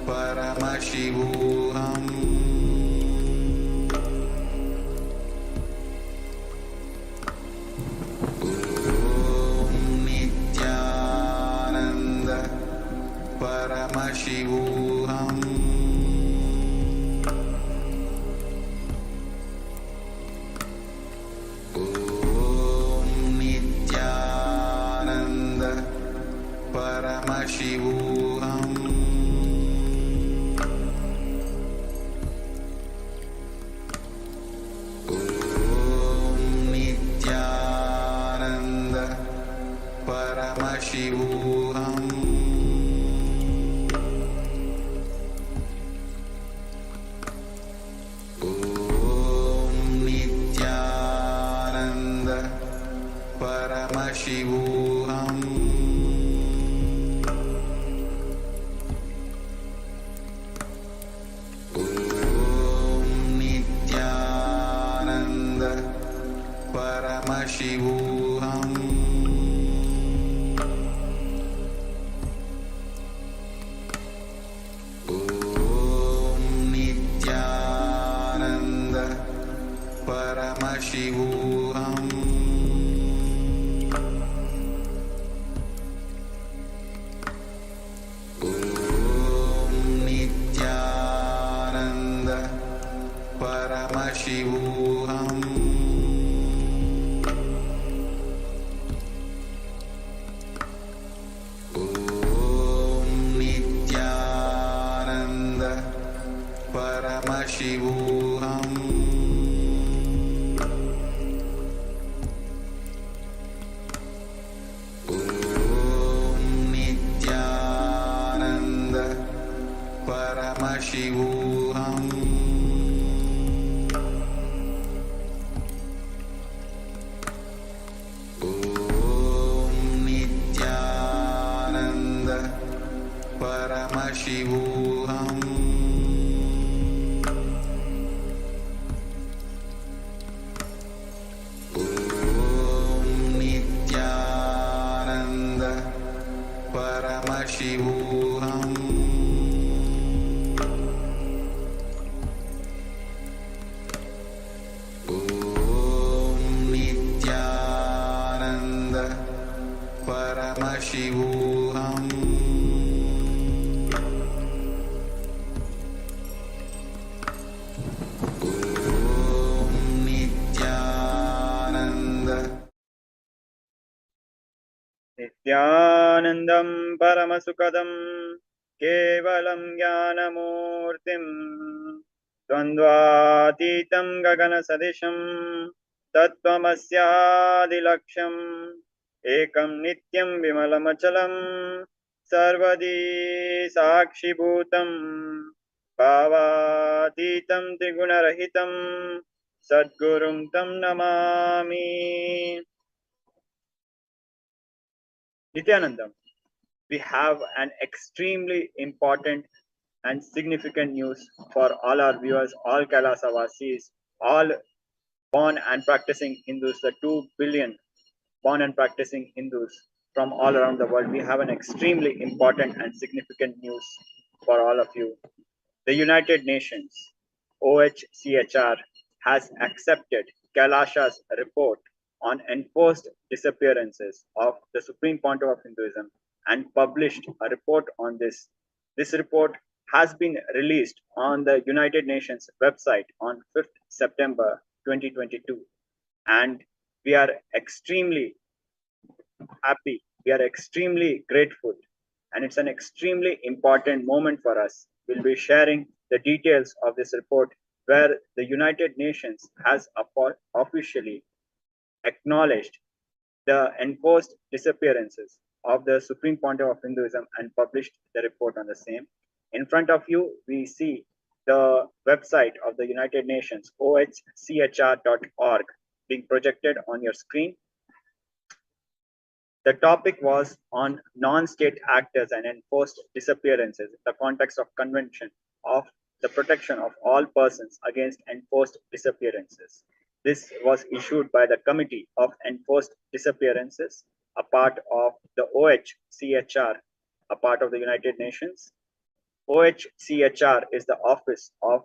Paramashivoham. Om Nithyananda Paramashivoham. Om Nithyananda Paramashivoham. Om Nithyananda Paramashivoham. Om Nithyananda Paramashivoham. Om Nithyananda Paramashivoham. Om Nithyananda Paramashivoham. Om Nithyananda Paramashivoham. Om Nithyananda Paramashivoham. Om Nithyananda Paramashivoham. Om Nithyananda Paramashivoham. Om Nithyananda Paramashivoham. Om Nithyananda Paramashivoham. Om Nithyananda Nithyanandam Paramasukadam Kevalam Jnanamurtim Dvandvatitam Gagana Sadisham Tattvamasyaadilaksham Ekam Nityam Vimalamachalam Sarvadi Sakshibhutam Bhavatitam Trigunarahitam Sadgurum Tam Namami. Nithyanandam, we have an extremely important and significant news for all our viewers, all Kailasa Vasis, all born and practicing Hindus, the 2 billion born and practicing Hindus from all around the world. We have an extremely important and significant news for all of you. The United Nations, OHCHR, has accepted Kailasa's report on enforced disappearances of the Supreme Pontiff of Hinduism and published a report on this. This report has been released on the United Nations website on 5th September 2022. And we are extremely happy, we are extremely grateful, and it's an extremely important moment for us. We'll be sharing the details of this report where the United Nations has officially acknowledged the enforced disappearances of the Supreme Pontiff of Hinduism and published the report on the same. In front of you, we see the website of the United Nations, ohchr.org, being projected on your screen. The topic was on non-state actors and enforced disappearances in the context of Convention of the Protection of All Persons Against Enforced Disappearances. This was issued by the Committee of Enforced Disappearances, a part of the OHCHR, a part of the United Nations. OHCHR is the office of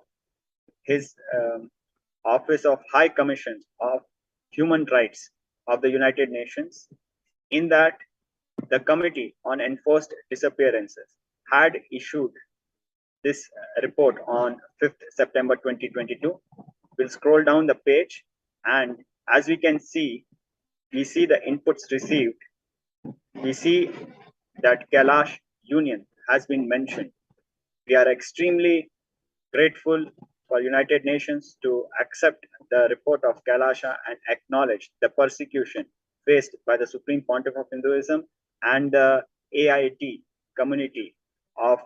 his Office of High Commission of Human Rights of the United Nations. In that, the Committee on Enforced Disappearances had issued this report on 5th September 2022. We'll scroll down the page, and as we can see, we see the inputs received. We see that Kailash Union has been mentioned. We are extremely grateful for United Nations to accept the report of Kailasha and acknowledge the persecution faced by the Supreme Pontiff of Hinduism and the AIT community of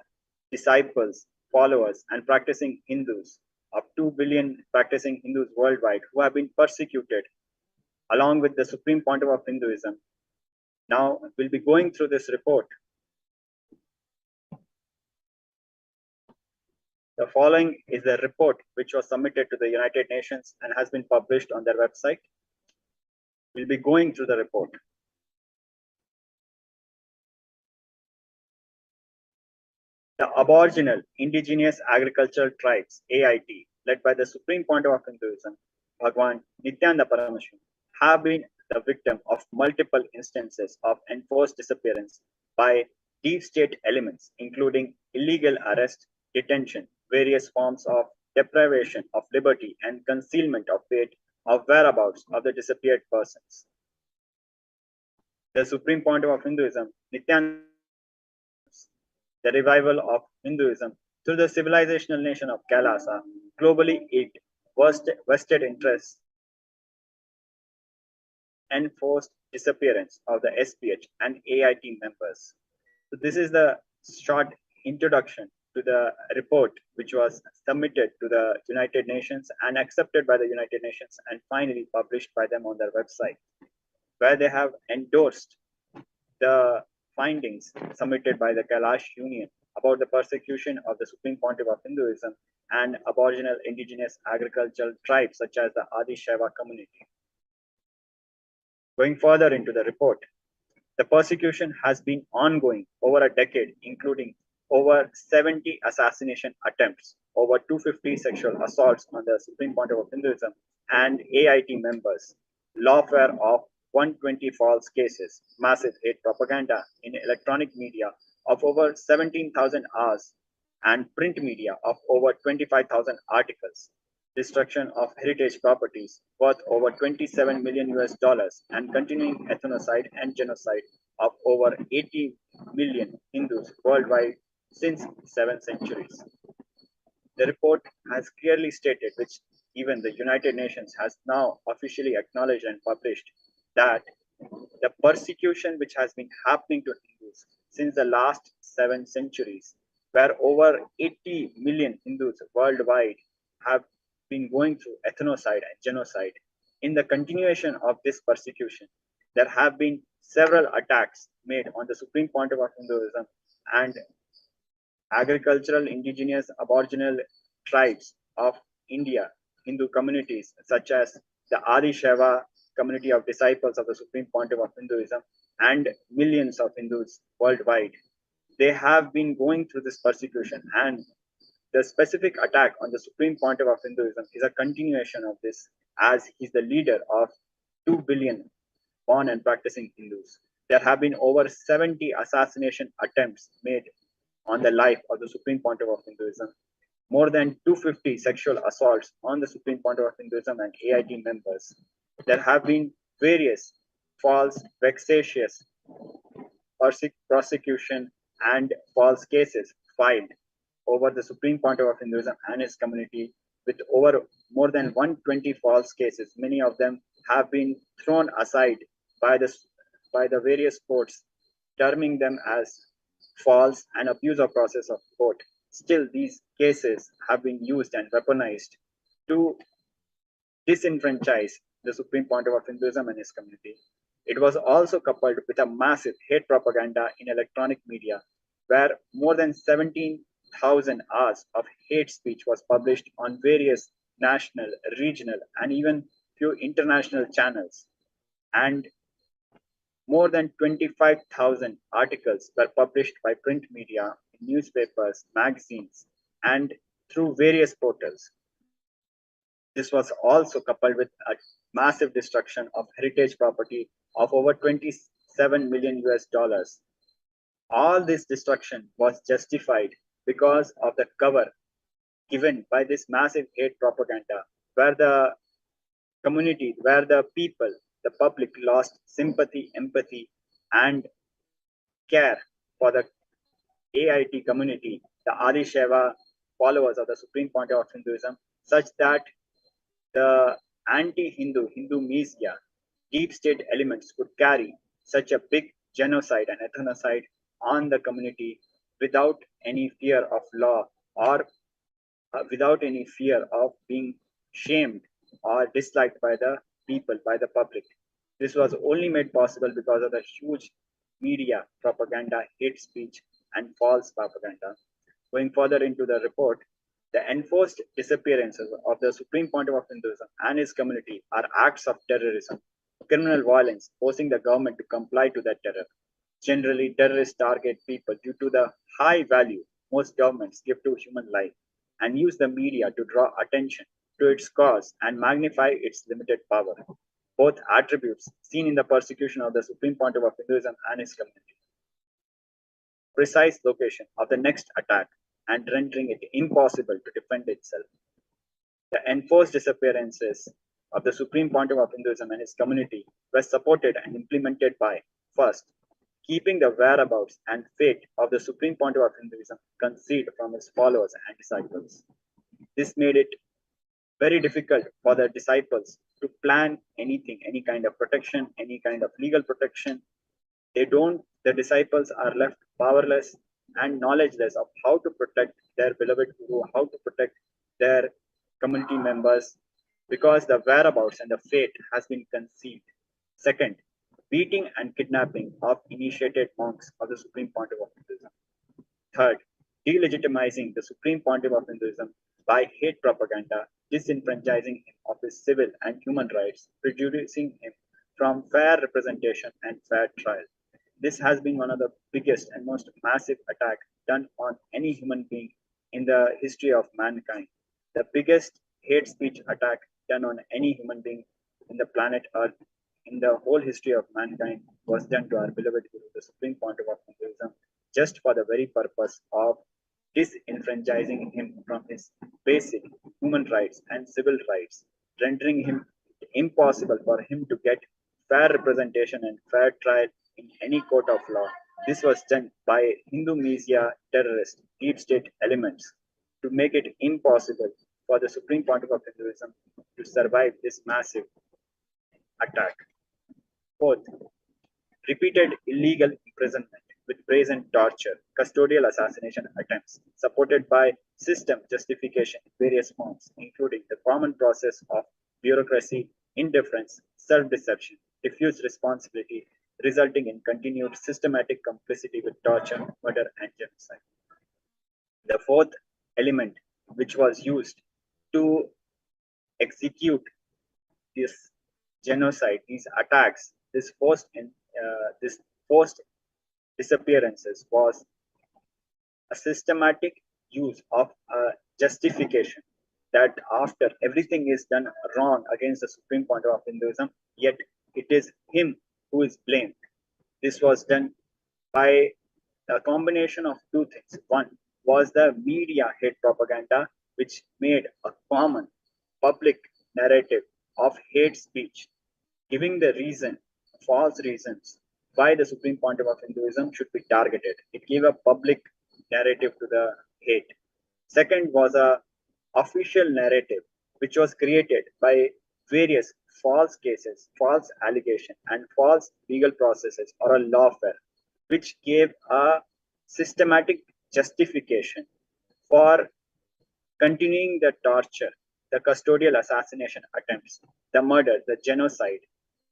disciples, followers, and practicing Hindus of 2 billion practicing Hindus worldwide who have been persecuted along with the Supreme Pontiff of Hinduism. Now we'll be going through this report. The following is a report which was submitted to the United Nations and has been published on their website. We'll be going through the report. The Aboriginal Indigenous Agricultural Tribes, AIT, led by the Supreme Pontiff of Hinduism, Bhagwan Nithyananda Paramashivam, have been the victim of multiple instances of enforced disappearance by deep state elements, including illegal arrest, detention, various forms of deprivation of liberty, and concealment of fate of whereabouts of the disappeared persons. The Supreme Pontiff of Hinduism, Nithyananda, the revival of Hinduism through the civilizational nation of Kailasa, globally it vested interests enforced disappearance of the SPH and AIT members. So this is the short introduction to the report which was submitted to the United Nations and accepted by the United Nations and finally published by them on their website, where they have endorsed the findings submitted by the Kailash Union about the persecution of the Supreme Pontiff of Hinduism and Aboriginal Indigenous Agricultural Tribes such as the Adi Shaiva community. Going further into the report, the persecution has been ongoing over a decade, including over 70 assassination attempts, over 250 sexual assaults on the Supreme Pontiff of Hinduism and AIT members, lawfare of 120 false cases, massive hate propaganda in electronic media of over 17,000 hours, and print media of over 25,000 articles, destruction of heritage properties worth over 27 million US dollars, and continuing ethnocide and genocide of over 80 million Hindus worldwide since 7 centuries. The report has clearly stated, which even the United Nations has now officially acknowledged and published, that the persecution which has been happening to Hindus since the last 7 centuries, where over 80 million Hindus worldwide have been going through ethnocide and genocide. In the continuation of this persecution, there have been several attacks made on the Supreme Pontiff of Hinduism and agricultural, indigenous, aboriginal tribes of India, Hindu communities such as the Adi Shaiva community of disciples of the Supreme Pontiff of Hinduism and millions of Hindus worldwide. They have been going through this persecution, and the specific attack on the Supreme Pontiff of Hinduism is a continuation of this, as he's the leader of 2 billion born and practicing Hindus. There have been over 70 assassination attempts made on the life of the Supreme Pontiff of Hinduism, more than 250 sexual assaults on the Supreme Pontiff of Hinduism and AIT members. There have been various false, vexatious prosecution and false cases filed over the Supreme Pontiff of Hinduism and his community, with over more than 120 false cases. Many of them have been thrown aside by the various courts, terming them as false and abuse of process of court. Still, these cases have been used and weaponized to disenfranchise the Supreme Pontiff of Hinduism and his community. It was also coupled with a massive hate propaganda in electronic media, where more than 17,000 hours of hate speech was published on various national, regional, and even few international channels. And more than 25,000 articles were published by print media newspapers, magazines, and through various portals. This was also coupled with a massive destruction of heritage property of over 27 million US dollars. All this destruction was justified because of the cover given by this massive hate propaganda, where the community, where the people, the public lost sympathy, empathy, and care for the AIT community, the Adi Shaiva followers of the Supreme Point of Hinduism, such that the anti-Hindu, Hindu media, deep state elements could carry such a big genocide and ethnocide on the community without any fear of law or without any fear of being shamed or disliked by the people, by the public. This was only made possible because of the huge media propaganda, hate speech, and false propaganda. Going further into the report, the enforced disappearances of the Supreme Pontiff of Hinduism and his community are acts of terrorism, criminal violence, forcing the government to comply to that terror. Generally, terrorists target people due to the high value most governments give to human life and use the media to draw attention to its cause and magnify its limited power. Both attributes seen in the persecution of the Supreme Pontiff of Hinduism and his community. Precise location of the next attack and rendering it impossible to defend itself. The enforced disappearances of the Supreme Pontiff of Hinduism and his community were supported and implemented by, first, keeping the whereabouts and fate of the Supreme Pontiff of Hinduism concealed from his followers and disciples. This made it very difficult for the disciples to plan anything, any kind of protection, any kind of legal protection. The disciples are left powerless and knowledgeless of how to protect their beloved Guru, how to protect their community members, because the whereabouts and the fate has been concealed. Second, beating and kidnapping of initiated monks of the Supreme Pontiff of Hinduism. Third, delegitimizing the Supreme Pontiff of Hinduism by hate propaganda, disenfranchising him of his civil and human rights, prejudicing him from fair representation and fair trial. This has been one of the biggest and most massive attacks done on any human being in the history of mankind. The biggest hate speech attack done on any human being in the planet Earth in the whole history of mankind was done to our beloved Guru, the Supreme Pontiff of Hinduism, just for the very purpose of disenfranchising him from his basic human rights and civil rights, rendering him impossible for him to get fair representation and fair trial in any court of law. This was done by Hindu media terrorist deep state elements to make it impossible for the Supreme Pontiff of Hinduism to survive this massive attack. Fourth, repeated illegal imprisonment with brazen torture, custodial assassination attempts, supported by system justification in various forms, including the common process of bureaucracy, indifference, self-deception, diffuse responsibility, resulting in continued systematic complicity with torture, murder, and genocide. The fourth element, which was used to execute this genocide, these attacks, this forced disappearances, was a systematic use of a justification that after everything is done wrong against the Supreme Pontiff of Hinduism, yet it is him who is blamed. This was done by a combination of two things. One was the media hate propaganda, which made a common public narrative of hate speech, giving the reason, false reasons, why the Supreme Pontiff of Hinduism should be targeted. It gave a public narrative to the hate. Second was a official narrative, which was created by various false cases, false allegation, and false legal processes or a lawfare, which gave a systematic justification for continuing the torture, the custodial assassination attempts, the murder, the genocide,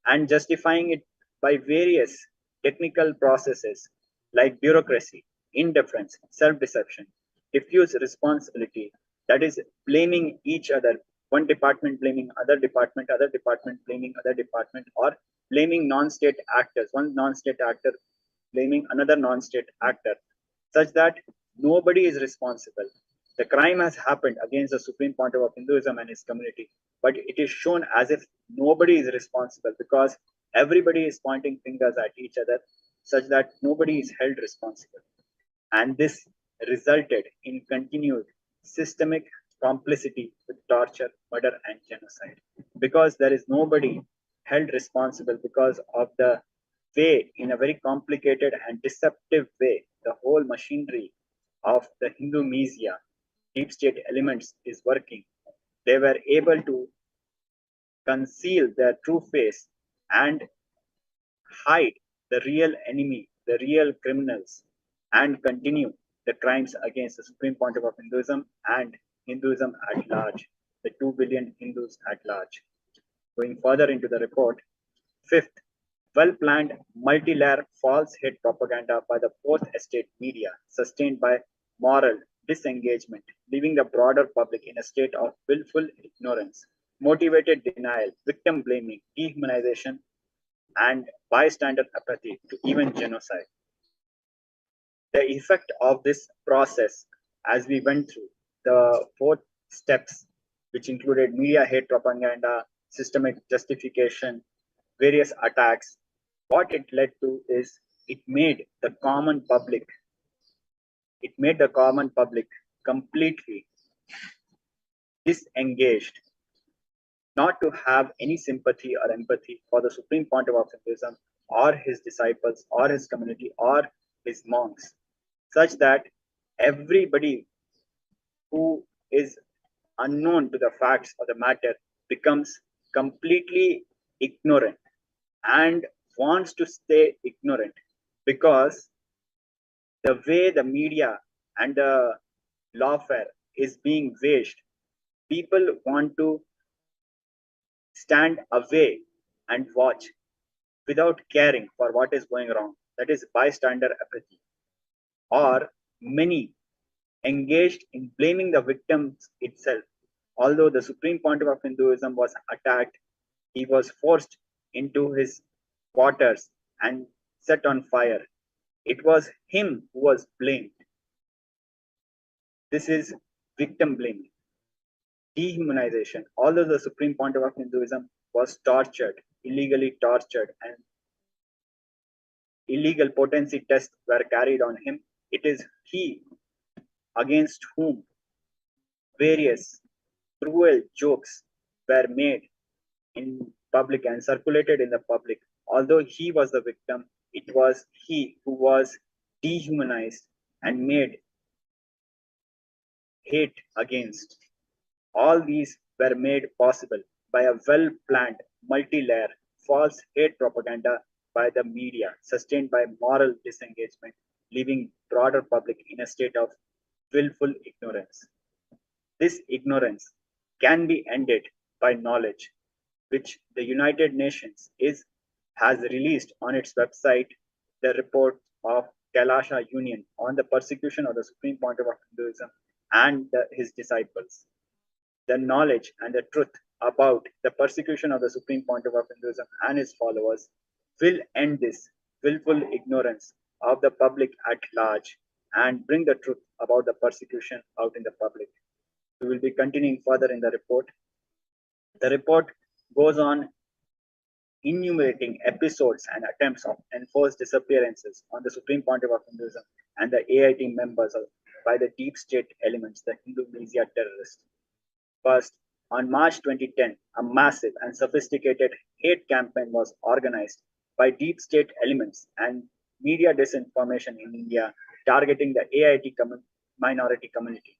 and justifying it by various technical processes like bureaucracy, indifference, self-deception, diffuse responsibility, that is blaming each other, one department blaming other department blaming other department, or blaming non-state actors, one non-state actor blaming another non-state actor, such that nobody is responsible. The crime has happened against the Supreme Pontiff of Hinduism and his community, but it is shown as if nobody is responsible because everybody is pointing fingers at each other, such that nobody is held responsible. And this resulted in continued systemic complicity with torture, murder, and genocide. Because there is nobody held responsible because of the way, in a very complicated and deceptive way, the whole machinery of the Hindu media, deep state elements is working. They were able to conceal their true face and hide the real enemy, the real criminals, and continue the crimes against the Supreme Pontiff of Hinduism and Hinduism at large, the 2 billion Hindus at large. Going further into the report, fifth, well planned multi layer false hate propaganda by the fourth estate media, sustained by moral disengagement, leaving the broader public in a state of willful ignorance, motivated denial, victim blaming, dehumanization, and bystander apathy to even genocide. The effect of this process, as we went through the four steps, which included media hate propaganda, systemic justification, various attacks, what it led to is it made the common public completely disengaged, not to have any sympathy or empathy for the Supreme Pontiff of Hinduism or his disciples or his community or his monks, such that everybody who is unknown to the facts of the matter becomes completely ignorant and wants to stay ignorant because the way the media and the lawfare is being waged, people want to stand away and watch without caring for what is going wrong. That is bystander apathy. Or many engaged in blaming the victims itself. Although the Supreme Pontiff of Hinduism was attacked, he was forced into his quarters and set on fire. It was him who was blamed. This is victim blaming. Dehumanization. Although the Supreme Pontiff of Hinduism was tortured, illegally tortured, and illegal potency tests were carried on him, it is he against whom various cruel jokes were made in public and circulated in the public. Although he was the victim, it was he who was dehumanized and made hate against. All these were made possible by a well planned, multi layer, false hate propaganda by the media, sustained by moral disengagement, leaving broader public in a state of willful ignorance. This ignorance can be ended by knowledge, which the United Nations has released on its website the report of KAILASA Union on the persecution of the Supreme Pontiff of Hinduism and his disciples. The knowledge and the truth about the persecution of the Supreme Pontiff of Hinduism and his followers will end this willful ignorance of the public at large and bring the truth about the persecution out in the public. We will be continuing further in the report. The report goes on enumerating episodes and attempts of enforced disappearances on the Supreme Pontiff of Hinduism and the AIT members by the deep state elements, the Hindu media terrorists. First, on March 2010, a massive and sophisticated hate campaign was organized by deep state elements and media disinformation in India targeting the AIT minority community.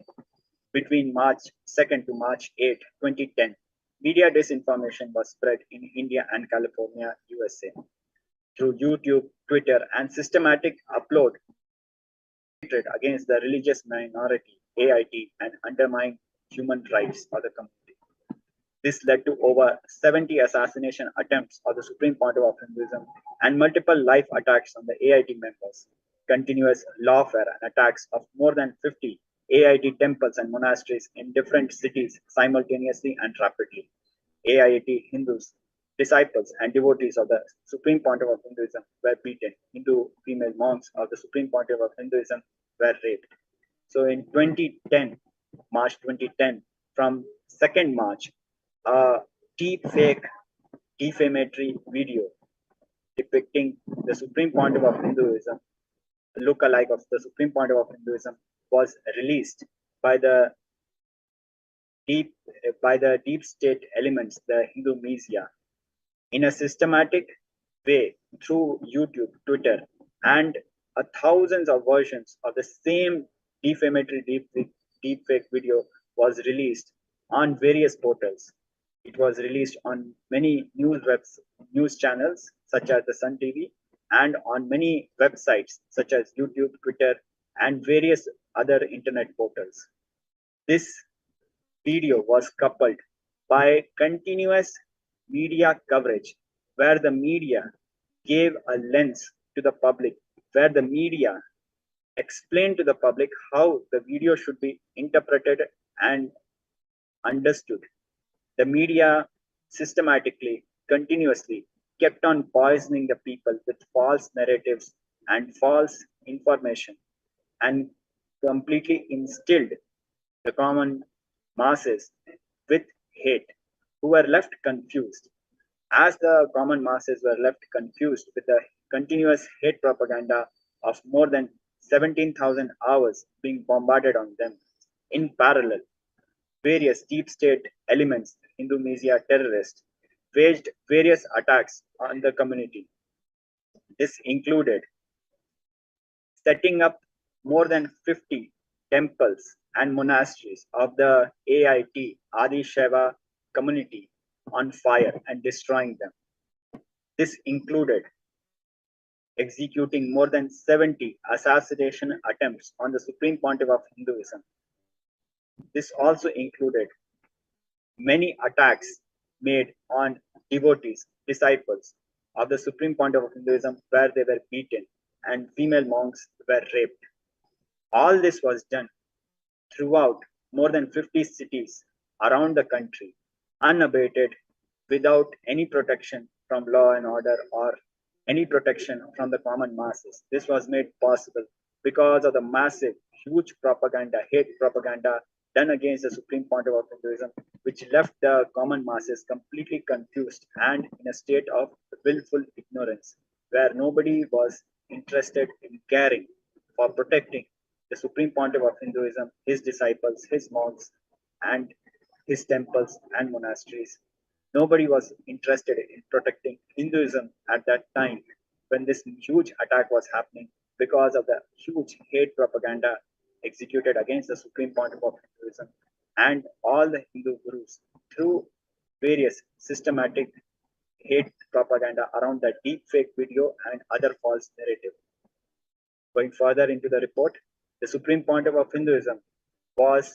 Between March 2nd to March 8, 2010, media disinformation was spread in India and California, USA, through YouTube, Twitter, and systematic upload against the religious minority, AIT, and undermine human rights of the community. This led to over 70 assassination attempts of the Supreme Pontiff of Hinduism and multiple live attacks on the AIT members, continuous lawfare and attacks of more than 50 AIT temples and monasteries in different cities simultaneously and rapidly. AIT Hindus, disciples, and devotees of the Supreme Pontiff of Hinduism were beaten. Hindu female monks of the Supreme Pontiff of Hinduism were raped. So in 2010, March 2010, from 2nd March, a deep fake defamatory video depicting the Supreme Pontiff of Hinduism, look-alike of the Supreme Pontiff of Hinduism, was released by the deep deep state elements, the Hindu media, in a systematic way through YouTube, Twitter, and thousands of versions of the same defamatory deepfake video was released on various portals. It was released on many news channels such as the Sun TV and on many websites such as YouTube, Twitter, and various other internet portals. This video was coupled by continuous media coverage where the media gave a lens to the public, where the media explained to the public how the video should be interpreted and understood. The media systematically, continuously kept on poisoning the people with false narratives and false information and completely instilled the common masses with hate, who were left confused. As the common masses were left confused with the continuous hate propaganda of more than 17,000 hours being bombarded on them, in parallel, various deep state elements, Hindu media terrorists, waged various attacks on the community. This included setting up more than 50 temples and monasteries of the AIT Adi Shaiva community on fire and destroying them. This included executing more than 70 assassination attempts on the Supreme Pontiff of Hinduism. This also included many attacks made on devotees, disciples of the Supreme Pontiff of Hinduism, where they were beaten and female monks were raped. All this was done throughout more than 50 cities around the country, unabated, without any protection from law and order or any protection from the common masses. This was made possible because of the massive, huge propaganda, hate propaganda done against the Supreme Pontiff of Hinduism, which left the common masses completely confused and in a state of willful ignorance, where nobody was interested in caring for protecting the Supreme Pontiff of Hinduism, his disciples, his monks, and his temples and monasteries. Nobody was interested in protecting Hinduism at that time when this huge attack was happening because of the huge hate propaganda executed against the Supreme Pontiff of Hinduism and all the Hindu gurus through various systematic hate propaganda around the deep fake video and other false narrative. Going further into the report, the Supreme Pontiff of Hinduism was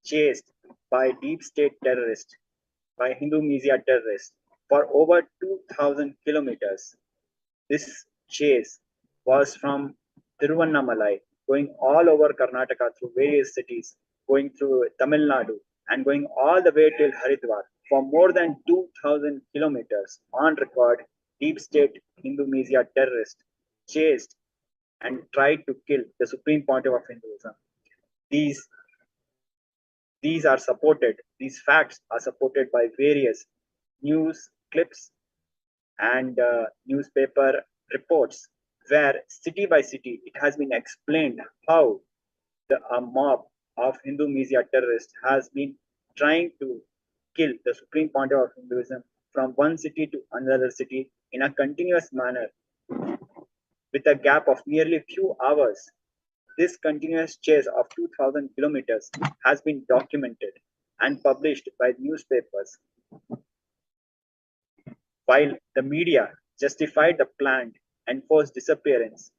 chased by deep state terrorists, by Hindu media terrorists, for over 2,000 kilometers. This chase was from Tiruvannamalai, going all over Karnataka through various cities, going through Tamil Nadu, and going all the way till Haridwar for more than 2,000 kilometers. On record, deep state Hindu media terrorists chased and tried to kill the Supreme Pontiff of Hinduism. These are supported, these facts are supported by various news clips and newspaper reports, where city by city it has been explained how a mob of Hindu media terrorists has been trying to kill the Supreme Pontiff of Hinduism from one city to another city in a continuous manner with a gap of nearly few hours. This continuous chase of 2,000 kilometers has been documented and published by newspapers. While the media justified the planned enforced disappearance,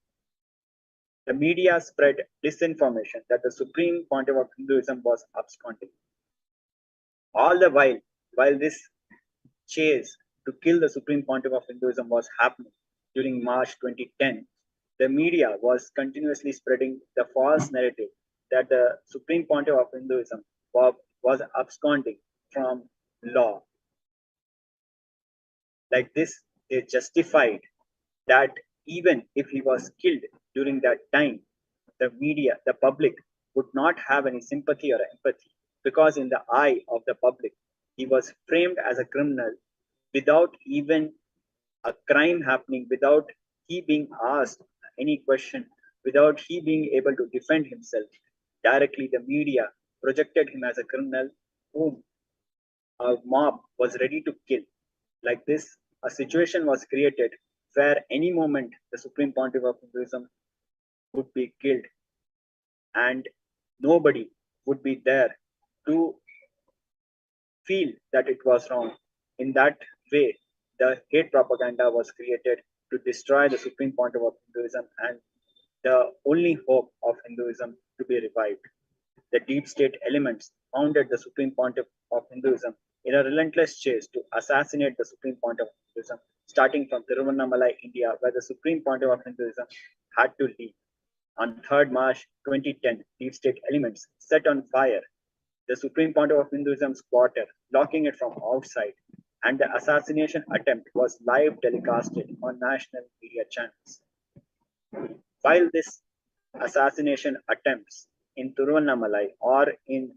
the media spread disinformation that the Supreme Pontiff of Hinduism was absconding. All the while this chase to kill the Supreme Pontiff of Hinduism was happening during March 2010, the media was continuously spreading the false narrative that the Supreme Pontiff of Hinduism was absconding from law. Like this, they justified that even if he was killed during that time, the media, the public would not have any sympathy or empathy, because in the eye of the public, he was framed as a criminal without even a crime happening, without he being asked any question, without he being able to defend himself. Directly, the media projected him as a criminal whom a mob was ready to kill. Like this, a situation was created where any moment the Supreme Pontiff of Hinduism would be killed, and nobody would be there to feel that it was wrong. In that way, the hate propaganda was created to destroy the Supreme Pontiff of Hinduism and the only hope of Hinduism to be revived. The deep state elements founded the Supreme Pontiff of Hinduism in a relentless chase to assassinate the Supreme Pontiff of Hinduism, starting from Tiruvannamalai, India, where the Supreme Pontiff of Hinduism had to leave. On 3rd March 2010, deep state elements set on fire the Supreme Pontiff of Hinduism's quarter, locking it from outside, and the assassination attempt was live telecasted on national media channels. While this assassination attempts in Tiruvannamalai or in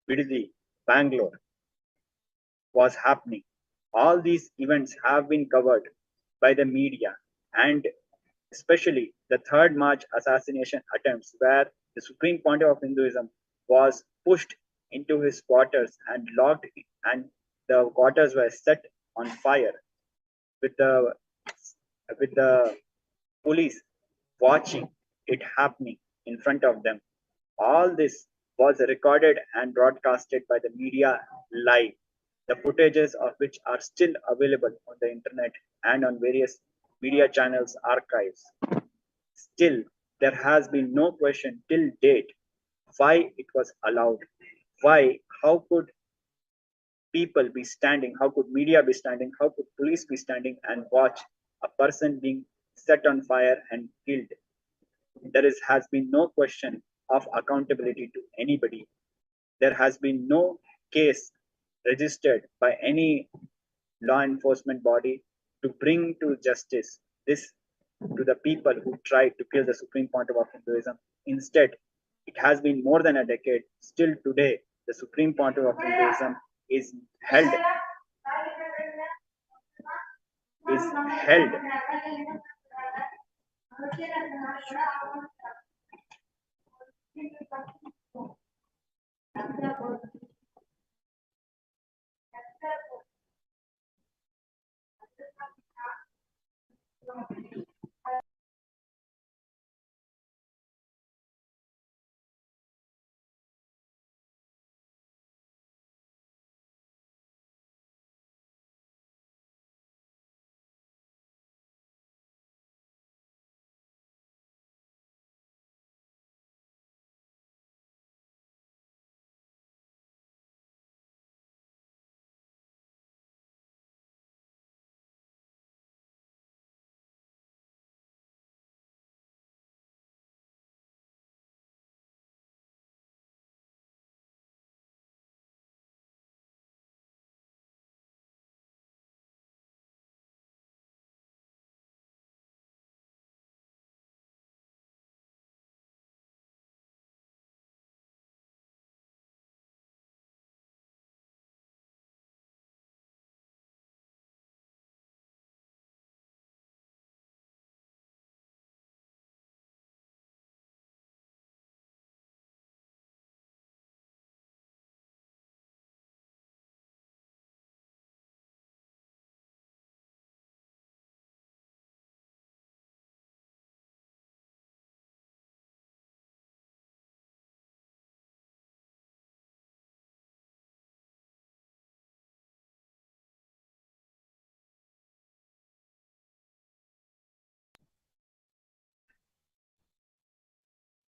Vididi, Bangalore, was happening, all these events have been covered by the media, and especially the 3rd March assassination attempts, where the Supreme Pontiff of Hinduism was pushed into his quarters and locked, and the quarters were set on fire with the police watching it happening in front of them. All this was recorded and broadcasted by the media live, the footages of which are still available on the internet and on various media channels archives. Still, there has been no question till date why it was allowed. Why? How could people be standing? How could media be standing? How could police be standing and watch a person being set on fire and killed? Has been no question of accountability to anybody. There has been no case registered by any law enforcement body to bring to justice this to the people who tried to kill the Supreme Pontiff of Hinduism. Instead, it has been more than a decade. Still today, the Supreme Pontiff of Hinduism is held held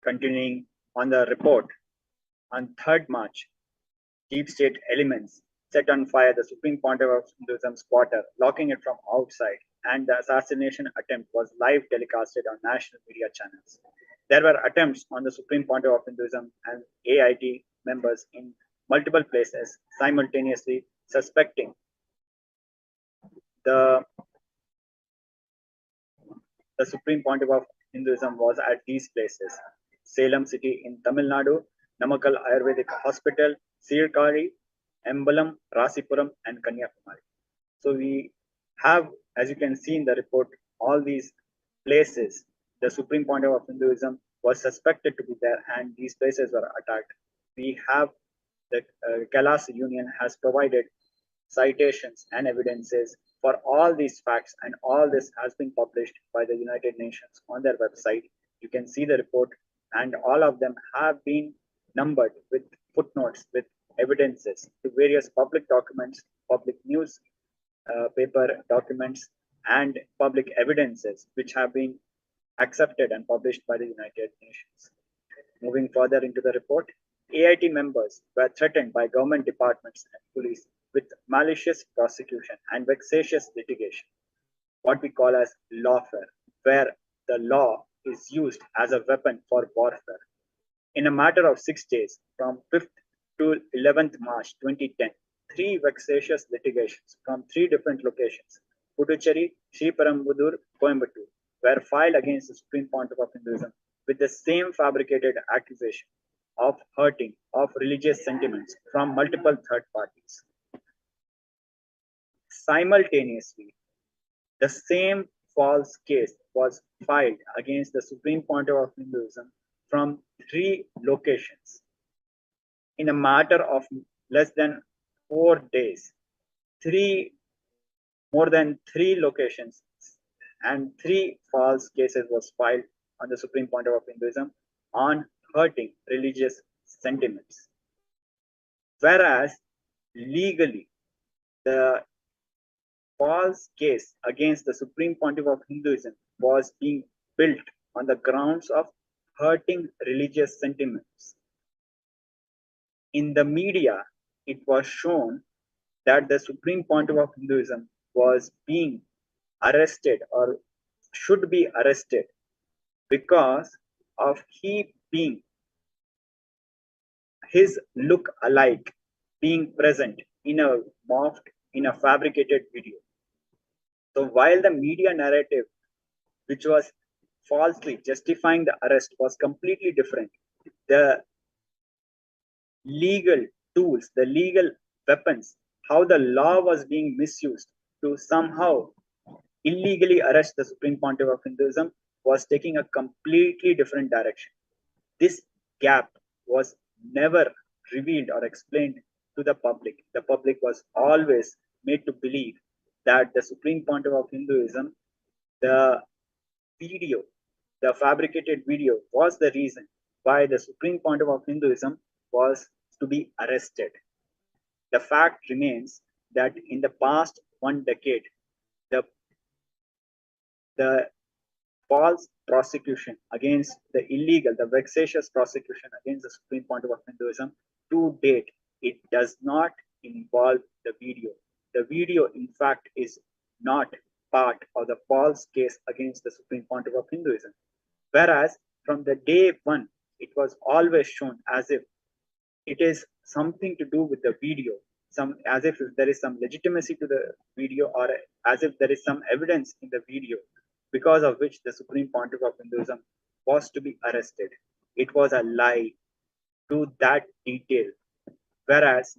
continuing on the report. On 3rd March, deep state elements set on fire the Supreme Pontiff of Hinduism's quarter, locking it from outside, and the assassination attempt was live telecasted on national media channels. There were attempts on the Supreme Pontiff of Hinduism and AIT members in multiple places simultaneously, suspecting the, the Supreme Pontiff of Hinduism was at these places. Salem city in Tamil Nadu, Namakkal Ayurvedic Hospital, Sirkari, Embalam, Rasipuram, and Kanyakumari. So we have, as you can see in the report, all these places. The Supreme Point of Hinduism was suspected to be there, and these places were attacked. We have the KAILASA Union has provided citations and evidences for all these facts, and all this has been published by the United Nations on their website. You can see the report, and all of them have been numbered with footnotes, with evidences to various public documents, public news paper documents, and public evidences which have been accepted and published by the United Nations. Moving further into the report, AIT members were threatened by government departments and police with malicious prosecution and vexatious litigation, what we call as lawfare, where the law is used as a weapon for warfare. In a matter of 6 days, from 5th to 11th March 2010, three vexatious litigations from three different locations, Puducherry, Sriperumbudur, Coimbatore, were filed against the Supreme Court of Hinduism with the same fabricated accusation of hurting of religious sentiments from multiple third parties. Simultaneously, the same false case was filed against the Supreme Court of Hinduism from three locations. In a matter of less than 4 days, more than three locations and three false cases was filed on the Supreme Court of Hinduism on hurting religious sentiments. Whereas legally, the false case against the Supreme Pontiff of Hinduism was being built on the grounds of hurting religious sentiments. In the media, it was shown that the Supreme Pontiff of Hinduism was being arrested or should be arrested because of he being his look alike being present in a morphed, in a fabricated video. So while the media narrative, which was falsely justifying the arrest, was completely different, the legal tools, the legal weapons, how the law was being misused to somehow illegally arrest the Supreme Pontiff of Hinduism was taking a completely different direction. This gap was never revealed or explained to the public. The public was always made to believe that the Supreme Pontiff of Hinduism, the video, the fabricated video, was the reason why the Supreme Pontiff of Hinduism was to be arrested. The fact remains that in the past 1 decade, the false prosecution against the illegal, the vexatious prosecution against the Supreme Pontiff of Hinduism, to date, it does not involve the video. The video, in fact, is not part of the false case against the Supreme Pontiff of Hinduism. Whereas from the day one, it was always shown as if it is something to do with the video, as if there is some legitimacy to the video, or as if there is some evidence in the video because of which the Supreme Pontiff of Hinduism was to be arrested. It was a lie to that detail. Whereas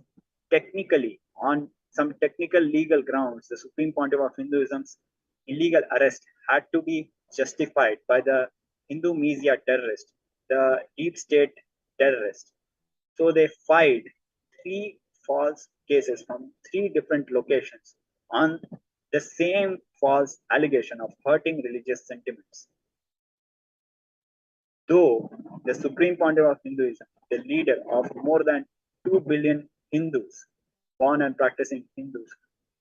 technically, on some technical legal grounds, the Supreme Pontiff of Hinduism's illegal arrest had to be justified by the Hindu media terrorist, the deep state terrorist. So they filed three false cases from three different locations on the same false allegation of hurting religious sentiments. Though the Supreme Pontiff of Hinduism, the leader of more than 2 billion Hindus, born and practicing Hindus,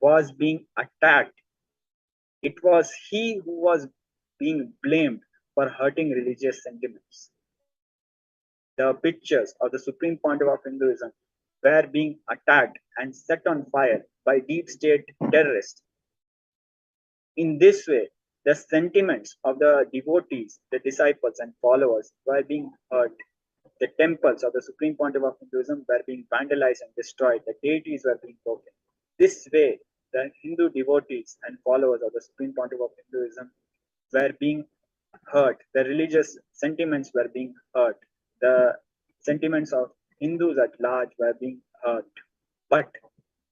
was being attacked, it was he who was being blamed for hurting religious sentiments. The pictures of the Supreme Pontiff of Hinduism were being attacked and set on fire by deep state terrorists. In this way, the sentiments of the devotees, the disciples and followers were being hurt. The temples of the Supreme Pontiff of Hinduism were being vandalized and destroyed. The deities were being broken. This way, the Hindu devotees and followers of the Supreme Pontiff of Hinduism were being hurt. The religious sentiments were being hurt. The sentiments of Hindus at large were being hurt. But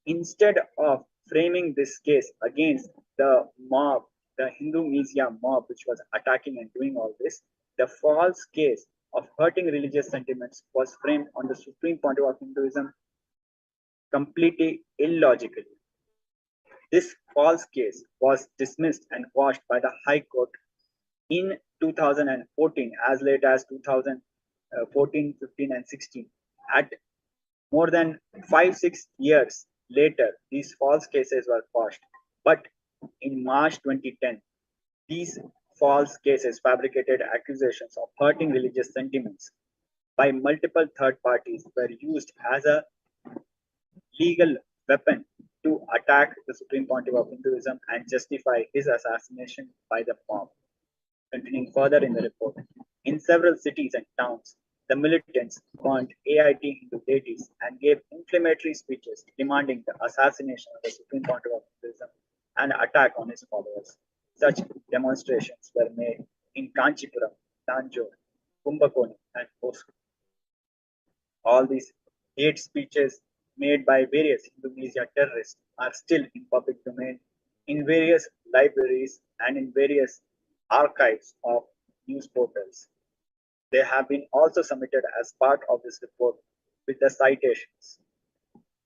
instead of framing this case against the mob, the Hindu media mob, which was attacking and doing all this, the false case of hurting religious sentiments was framed on the supreme point of Hinduism completely illogically. This false case was dismissed and quashed by the High Court in 2014, as late as 2014, 15, and 16. At more than 5-6 years later, these false cases were quashed. But in March 2010, these false cases, fabricated accusations of hurting religious sentiments by multiple third parties, were used as a legal weapon to attack the Supreme Pontiff of Hinduism and justify his assassination by the mob. Continuing further in the report, in several cities and towns, the militants burnt AIT Hindu deities and gave inflammatory speeches demanding the assassination of the Supreme Pontiff of Hinduism and attack on his followers. Such demonstrations were made in Kanchipuram, Tanjore, Kumbhakonam, and Hosur. All these hate speeches made by various Hindu media terrorists are still in public domain in various libraries and in various archives of news portals. They have been also submitted as part of this report with the citations.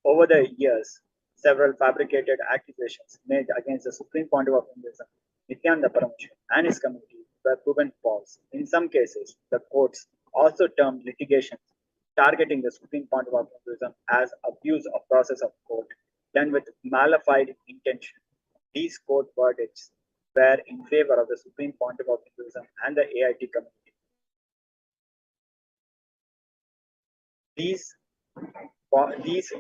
Over the years, several fabricated accusations made against the Supreme Pontiff of Hinduism, Nithyananda Paramashivam, and his community were proven false. In some cases, the courts also termed litigations targeting the Supreme Pontiff of Hinduism as abuse of process of court done with malified intention. These court verdicts were in favor of the Supreme Pontiff of Hinduism and the AIT community. These, these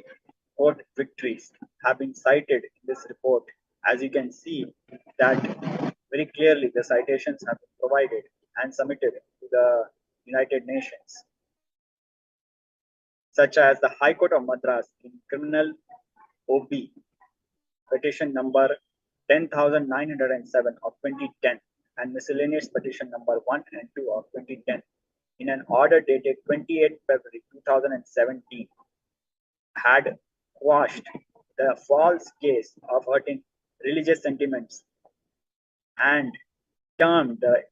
court victories have been cited in this report. As you can see that very clearly the citations have been provided and submitted to the United Nations, such as the High Court of Madras in criminal OB petition number 10,907 of 2010 and miscellaneous petition number 1 and 2 of 2010 in an order dated 28 February 2017 had quashed the false case of hurting religious sentiments and termed the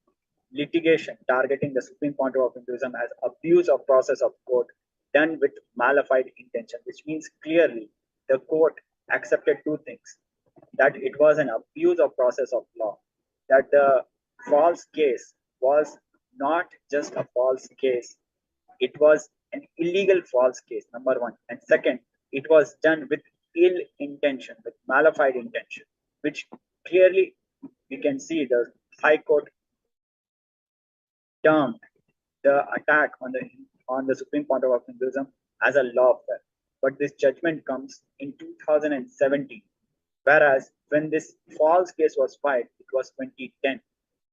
litigation targeting the Supreme Pontiff of Hinduism as abuse of process of court done with malified intention, which means clearly the court accepted two things: that it was an abuse of process of law, that the false case was not just a false case, it was an illegal false case, number one. And second, it was done with ill intention, with malified intention, which clearly we can see the High Court termed the attack on the Supreme Pontiff of Hinduism as a lawfare. But this judgment comes in 2017, whereas when this false case was filed, it was 2010.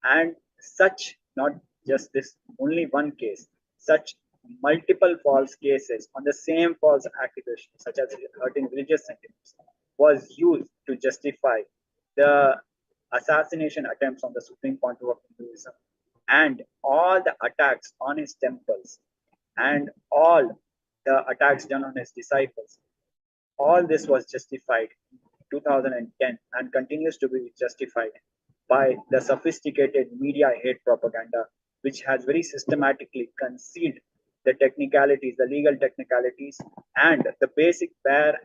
And such, not just this only one case, such multiple false cases on the same false accusation, such as hurting religious sentiments, was used to justify the assassination attempts on the Supreme Pontiff of Hinduism and all the attacks on his temples and all the attacks done on his disciples. All this was justified in 2010 and continues to be justified by the sophisticated media hate propaganda, which has very systematically concealed the technicalities, the legal technicalities, and the basic, bare,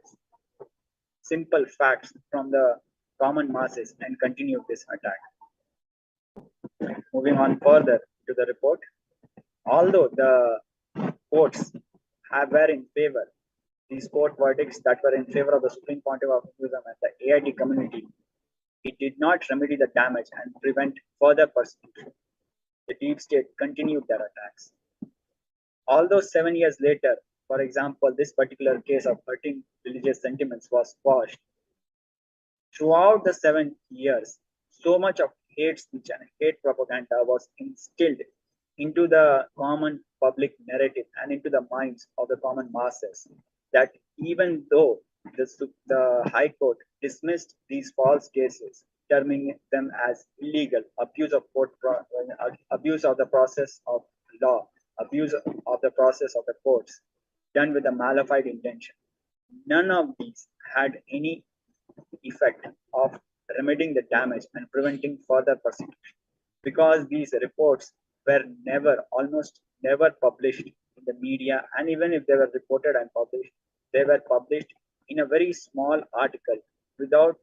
simple facts from the common masses and continued this attack. Moving on further to the report, although the courts were in favor, these court verdicts that were in favor of the Supreme Pontiff of Hinduism and the AIT community, it did not remedy the damage and prevent further persecution. The deep state continued their attacks. Although 7 years later, for example, this particular case of hurting religious sentiments was quashed, throughout the 7 years, so much of hate speech and hate propaganda was instilled into the common public narrative and into the minds of the common masses that even though the High Court dismissed these false cases, terming them as illegal, abuse of the process of law, abuse of the process of the courts, done with a malified intention. None of these had any effect of remedying the damage and preventing further persecution, because these reports were almost never published in the media, and even if they were reported and published, they were published in a very small article without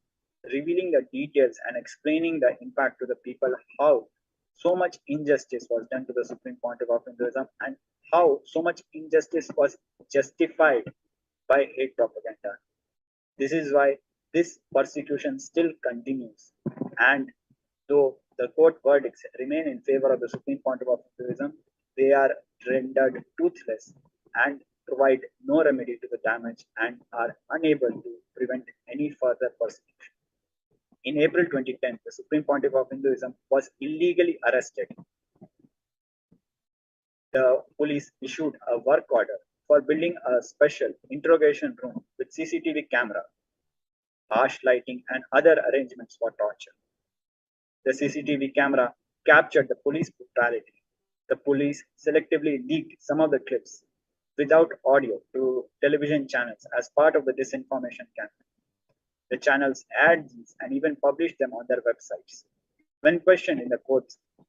revealing the details and explaining the impact to the people, how so much injustice was done to the Supreme Pontiff of Hinduism, and how so much injustice was justified by hate propaganda. This is why this persecution still continues. And though the court verdicts remain in favor of the Supreme Pontiff of Hinduism, they are rendered toothless and provide no remedy to the damage and are unable to prevent any further persecution. In April 2010, the Supreme Pontiff of Hinduism was illegally arrested. The police issued a work order for building a special interrogation room with CCTV camera, harsh lighting, and other arrangements for torture. The CCTV camera captured the police brutality. The police selectively leaked some of the clips without audio to television channels as part of the disinformation campaign. The channels aired these and even published them on their websites. When questioned in the courts,